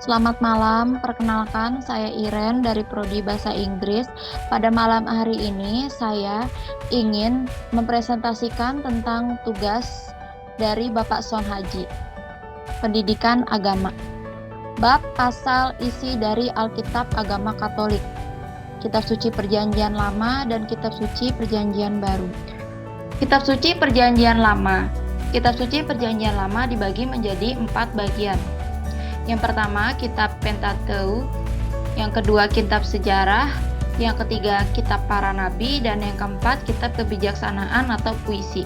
Selamat malam, perkenalkan saya Iren dari Prodi Bahasa Inggris. Pada malam hari ini saya ingin mempresentasikan tentang tugas dari Bapak Son Haji, Pendidikan Agama. Bab pasal isi dari Alkitab Agama Katolik, Kitab Suci Perjanjian Lama dan Kitab Suci Perjanjian Baru. Kitab Suci Perjanjian Lama. Kitab Suci Perjanjian Lama dibagi menjadi 4 bagian. Yang pertama, kitab Pentateuch, yang kedua, kitab sejarah, yang ketiga, kitab para nabi, dan yang keempat, kitab kebijaksanaan atau puisi.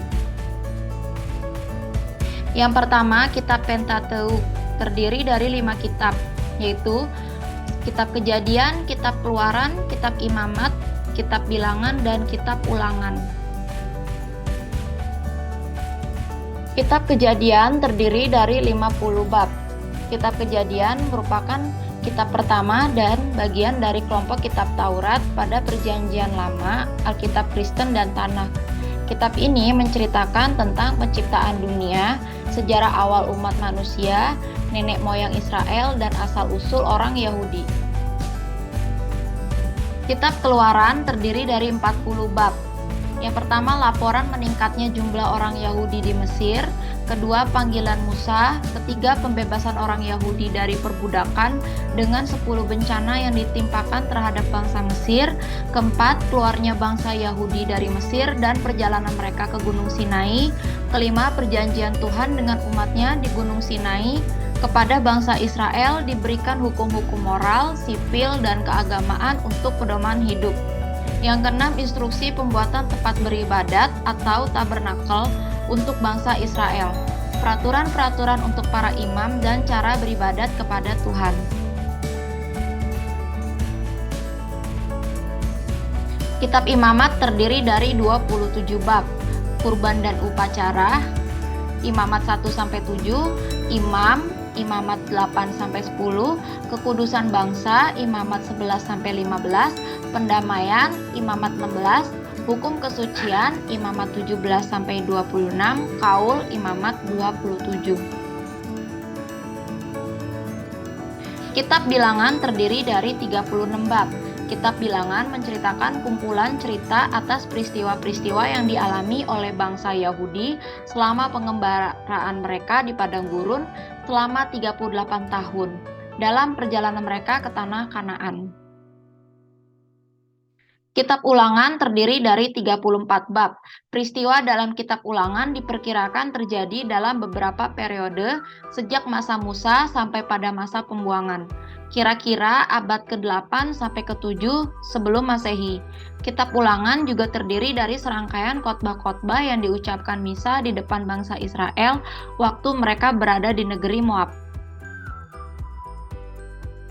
Yang pertama, kitab Pentateuch terdiri dari 5 kitab, yaitu kitab Kejadian, kitab Keluaran, kitab Imamat, kitab Bilangan, dan kitab Ulangan. Kitab Kejadian terdiri dari 50 bab. Kitab Kejadian merupakan kitab pertama dan bagian dari kelompok kitab Taurat pada Perjanjian Lama, Alkitab Kristen, dan Tanakh. Kitab ini menceritakan tentang penciptaan dunia, sejarah awal umat manusia, nenek moyang Israel, dan asal-usul orang Yahudi. Kitab Keluaran terdiri dari 40 bab. Yang pertama, laporan meningkatnya jumlah orang Yahudi di Mesir. Kedua, panggilan Musa. Ketiga, pembebasan orang Yahudi dari perbudakan dengan 10 bencana yang ditimpakan terhadap bangsa Mesir. Keempat, keluarnya bangsa Yahudi dari Mesir dan perjalanan mereka ke Gunung Sinai. Kelima, perjanjian Tuhan dengan umatnya di Gunung Sinai. Kepada bangsa Israel diberikan hukum-hukum moral, sipil, dan keagamaan untuk pedoman hidup. Yang keenam, instruksi pembuatan tempat beribadat atau tabernakel untuk bangsa Israel, peraturan-peraturan untuk para imam, dan cara beribadat kepada Tuhan. Kitab Imamat terdiri dari 27 bab. Kurban dan upacara, Imamat 1-7, Imam, Imamat 8-10, Kekudusan bangsa, Imamat 11-15, Pendamaian, Imamat 16, Hukum kesucian, Imamat 17-26, Kaul, Imamat 27. Kitab Bilangan terdiri dari 36 bab. Kitab Bilangan menceritakan kumpulan cerita atas peristiwa-peristiwa yang dialami oleh bangsa Yahudi selama pengembaraan mereka di padang gurun selama 38 tahun dalam perjalanan mereka ke tanah Kanaan. Kitab Ulangan terdiri dari 34 bab. Peristiwa dalam kitab Ulangan diperkirakan terjadi dalam beberapa periode sejak masa Musa sampai pada masa pembuangan. Kira-kira abad ke-8 sampai ke-7 sebelum Masehi. Kitab Ulangan juga terdiri dari serangkaian khotbah-khotbah yang diucapkan misa di depan bangsa Israel waktu mereka berada di negeri Moab.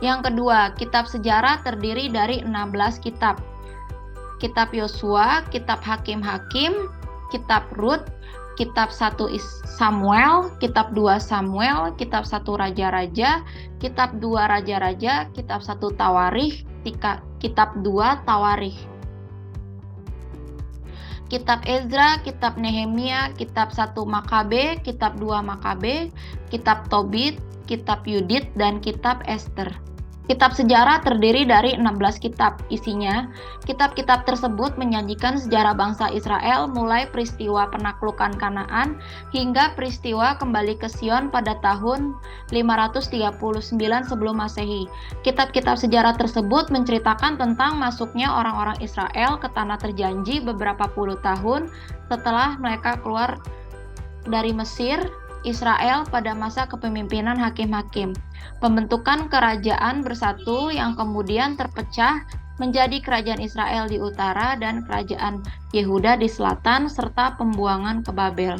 Yang kedua, kitab sejarah terdiri dari 16 kitab. Kitab Yosua, Kitab Hakim-Hakim, Kitab Rut, Kitab 1 Samuel, Kitab 2 Samuel, Kitab 1 Raja-Raja, Kitab 2 Raja-Raja, Kitab 1 Tawarikh, Kitab 2 Tawarikh. Kitab Ezra, Kitab Nehemia, Kitab 1 Makabe, Kitab 2 Makabe, Kitab Tobit, Kitab Yudit, dan Kitab Ester. Kitab sejarah terdiri dari 16 kitab. Isinya, kitab-kitab tersebut menyajikan sejarah bangsa Israel mulai peristiwa penaklukan Kanaan hingga peristiwa kembali ke Sion pada tahun 539 sebelum Masehi. Kitab-kitab sejarah tersebut menceritakan tentang masuknya orang-orang Israel ke tanah terjanji beberapa puluh tahun setelah mereka keluar dari Mesir, Israel pada masa kepemimpinan hakim-hakim. Pembentukan kerajaan bersatu yang kemudian terpecah menjadi kerajaan Israel di utara dan kerajaan Yehuda di selatan, serta pembuangan ke Babel.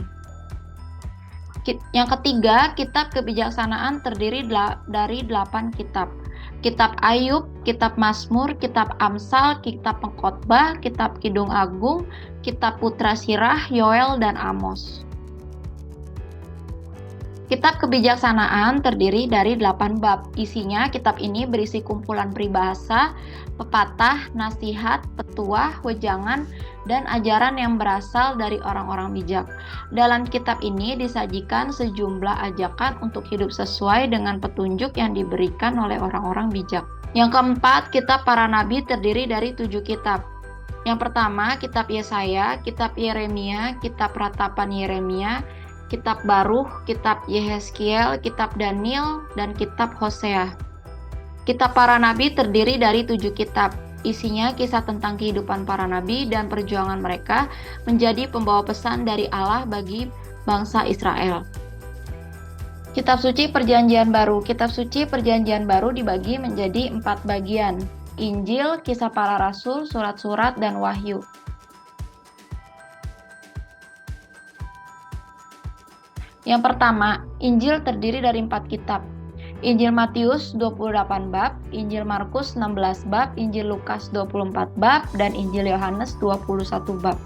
Yang ketiga, kitab kebijaksanaan terdiri dari 8 kitab. Kitab Ayub, Kitab Mazmur, Kitab Amsal, Kitab Pengkhotbah, Kitab Kidung Agung, Kitab Putra Sirah, Yoel, dan Amos. Kitab Kebijaksanaan terdiri dari 8 bab. Isinya kitab ini berisi kumpulan peribahasa, pepatah, nasihat, petuah, wejangan, dan ajaran yang berasal dari orang-orang bijak. Dalam kitab ini disajikan sejumlah ajakan untuk hidup sesuai dengan petunjuk yang diberikan oleh orang-orang bijak. Yang keempat, kitab para nabi terdiri dari 7 kitab. Yang pertama, kitab Yesaya, kitab Yeremia, kitab Ratapan Yeremia, kitab Baruh, kitab Yehezkiel, kitab Daniel, dan kitab Hosea. Kitab para nabi terdiri dari 7 kitab. Isinya kisah tentang kehidupan para nabi dan perjuangan mereka menjadi pembawa pesan dari Allah bagi bangsa Israel. Kitab suci Perjanjian Baru. Kitab suci Perjanjian Baru dibagi menjadi 4 bagian. Injil, Kisah para Rasul, Surat-surat, dan Wahyu. Yang pertama, Injil terdiri dari 4 kitab. Injil Matius 28 bab, Injil Markus 16 bab, Injil Lukas 24 bab, dan Injil Yohanes 21 bab.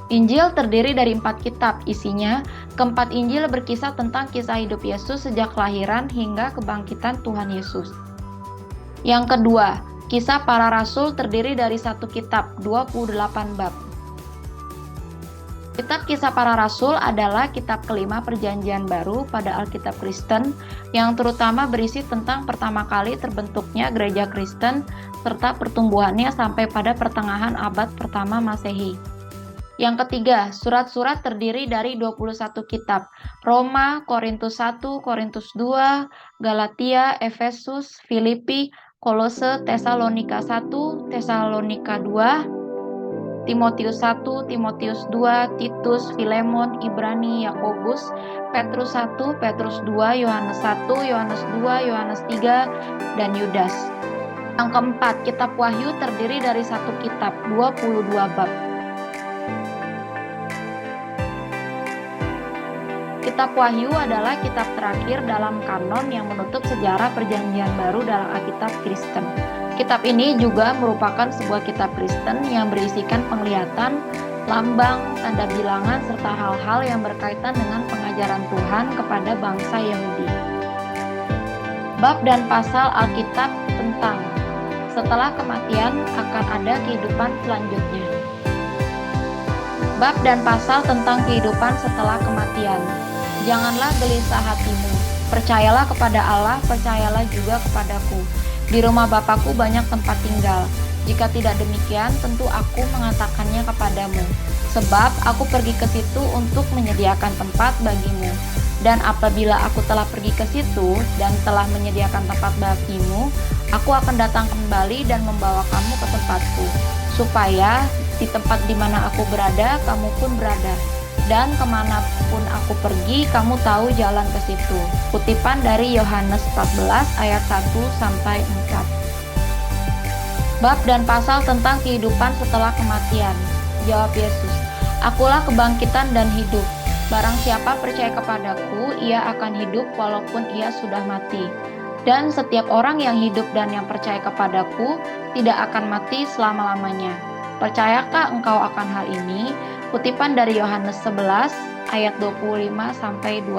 Injil terdiri dari 4 kitab. Isinya, keempat Injil berkisah tentang kisah hidup Yesus sejak kelahiran hingga kebangkitan Tuhan Yesus. Yang kedua, Kisah para Rasul terdiri dari 1 kitab, 28 bab. Kitab Kisah para Rasul adalah kitab kelima Perjanjian Baru pada Alkitab Kristen yang terutama berisi tentang pertama kali terbentuknya gereja Kristen serta pertumbuhannya sampai pada pertengahan abad pertama Masehi. Yang ketiga, surat-surat terdiri dari 21 kitab. Roma, Korintus 1, Korintus 2, Galatia, Efesus, Filipi, Kolose, Tesalonika 1, Tesalonika 2, Timotius 1, Timotius 2, Titus, Filemon, Ibrani, Yakobus, Petrus 1, Petrus 2, Yohanes 1, Yohanes 2, Yohanes 3, dan Yudas. Yang keempat, kitab Wahyu terdiri dari 1 kitab, 22 bab. Kitab Wahyu adalah kitab terakhir dalam kanon yang menutup sejarah Perjanjian Baru dalam Alkitab Kristen. Kitab ini juga merupakan sebuah kitab Kristen yang berisikan penglihatan, lambang, tanda bilangan, serta hal-hal yang berkaitan dengan pengajaran Tuhan kepada bangsa Yahudi. Bab dan pasal Alkitab tentang setelah kematian akan ada kehidupan selanjutnya. Bab dan pasal tentang kehidupan setelah kematian. Janganlah gelisah hatimu, percayalah kepada Allah, percayalah juga kepadaku. Di rumah Bapakku banyak tempat tinggal. Jika tidak demikian, tentu aku mengatakannya kepadamu. Sebab aku pergi ke situ untuk menyediakan tempat bagimu. Dan apabila aku telah pergi ke situ dan telah menyediakan tempat bagimu, aku akan datang kembali dan membawa kamu ke tempatku, supaya di tempat di mana aku berada, kamu pun berada. Dan kemanapun aku pergi, kamu tahu jalan ke situ. Kutipan dari Yohanes 14 ayat 1-4. Bab dan pasal tentang kehidupan setelah kematian. Jawab Yesus, akulah kebangkitan dan hidup. Barang siapa percaya kepadaku, ia akan hidup walaupun ia sudah mati. Dan setiap orang yang hidup dan yang percaya kepadaku tidak akan mati selama-lamanya. Percayakah engkau akan hal ini? Kutipan dari Yohanes 11 ayat 25-26.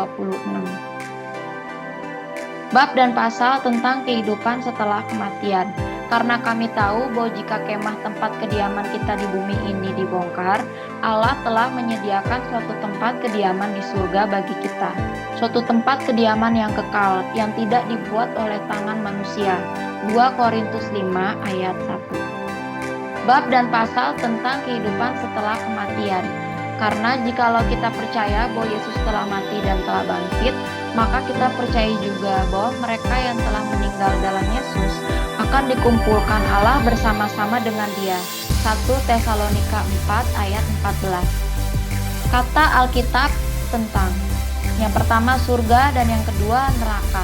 Bab dan pasal tentang kehidupan setelah kematian. Karena kami tahu bahwa jika kemah tempat kediaman kita di bumi ini dibongkar, Allah telah menyediakan suatu tempat kediaman di surga bagi kita. Suatu tempat kediaman yang kekal, yang tidak dibuat oleh tangan manusia. 2 Korintus 5 ayat 1. Bab dan pasal tentang kehidupan setelah kematian. Karena jikalau kita percaya bahwa Yesus telah mati dan telah bangkit, maka kita percaya juga bahwa mereka yang telah meninggal dalam Yesus akan dikumpulkan Allah bersama-sama dengan Dia. 1 Tesalonika 4 ayat 14. Kata Alkitab tentang yang pertama surga dan yang kedua neraka.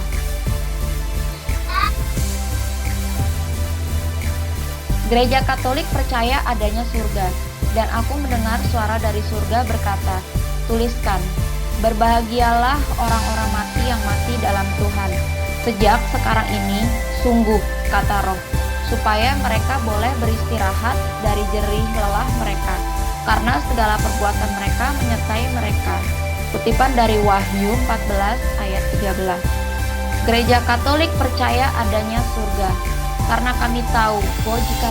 Gereja Katolik percaya adanya surga, dan aku mendengar suara dari surga berkata, tuliskan, berbahagialah orang-orang mati yang mati dalam Tuhan, sejak sekarang ini, sungguh, kata Roh, supaya mereka boleh beristirahat dari jerih lelah mereka, karena segala perbuatan mereka menyertai mereka. Kutipan dari Wahyu 14 ayat 13. Gereja Katolik percaya adanya surga, karena kami tahu bahwa jika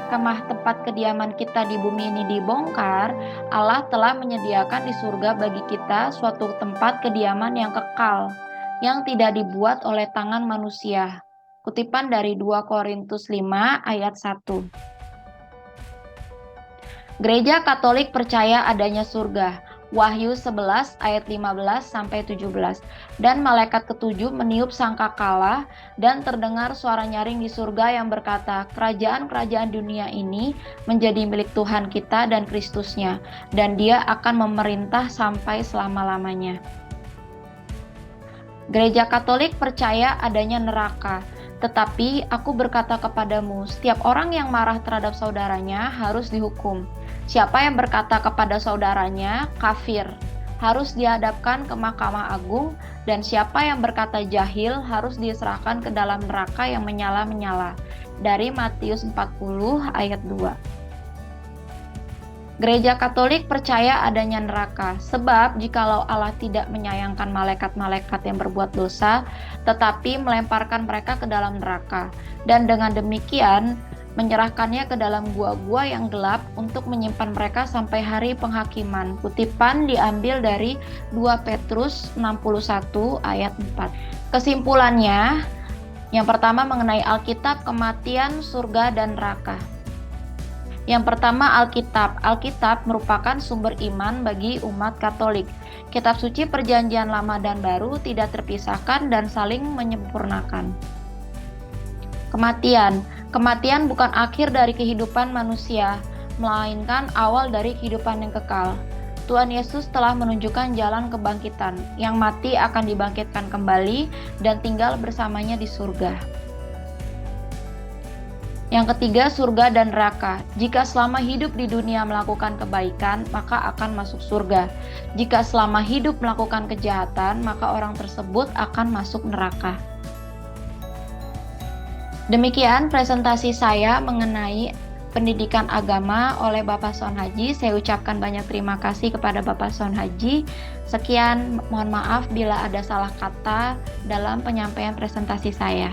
kemah tempat kediaman kita di bumi ini dibongkar, Allah telah menyediakan di surga bagi kita suatu tempat kediaman yang kekal, yang tidak dibuat oleh tangan manusia. Kutipan dari 2 Korintus 5 ayat 1. Gereja Katolik percaya adanya surga. Wahyu 11 ayat 15 sampai 17. Dan malaikat ketujuh meniup sangkakala dan terdengar suara nyaring di surga yang berkata, kerajaan-kerajaan dunia ini menjadi milik Tuhan kita dan Kristusnya, dan Dia akan memerintah sampai selama-lamanya. Gereja Katolik percaya adanya neraka. Tetapi aku berkata kepadamu, setiap orang yang marah terhadap saudaranya harus dihukum. Siapa yang berkata kepada saudaranya, kafir, harus dihadapkan ke Mahkamah Agung, dan siapa yang berkata jahil harus diserahkan ke dalam neraka yang menyala-menyala. Dari Matius 40 ayat 2. Gereja Katolik percaya adanya neraka, sebab jikalau Allah tidak menyayangkan malaikat-malaikat yang berbuat dosa, tetapi melemparkan mereka ke dalam neraka, dan dengan demikian menyerahkannya ke dalam gua-gua yang gelap untuk menyimpan mereka sampai hari penghakiman. Kutipan diambil dari 2 Petrus 61 ayat 4. Kesimpulannya, yang pertama mengenai Alkitab, kematian, surga, dan neraka. Yang pertama, Alkitab. Alkitab merupakan sumber iman bagi umat Katolik. Kitab suci Perjanjian Lama dan Baru tidak terpisahkan dan saling menyempurnakan. Kematian. Kematian bukan akhir dari kehidupan manusia, melainkan awal dari kehidupan yang kekal. Tuhan Yesus telah menunjukkan jalan kebangkitan. Yang mati akan dibangkitkan kembali dan tinggal bersamanya di surga. Yang ketiga, surga dan neraka. Jika selama hidup di dunia melakukan kebaikan, maka akan masuk surga. Jika selama hidup melakukan kejahatan, maka orang tersebut akan masuk neraka. Demikian presentasi saya mengenai pendidikan agama oleh Bapak Son Haji. Saya ucapkan banyak terima kasih kepada Bapak Son Haji. Sekian, mohon maaf bila ada salah kata dalam penyampaian presentasi saya.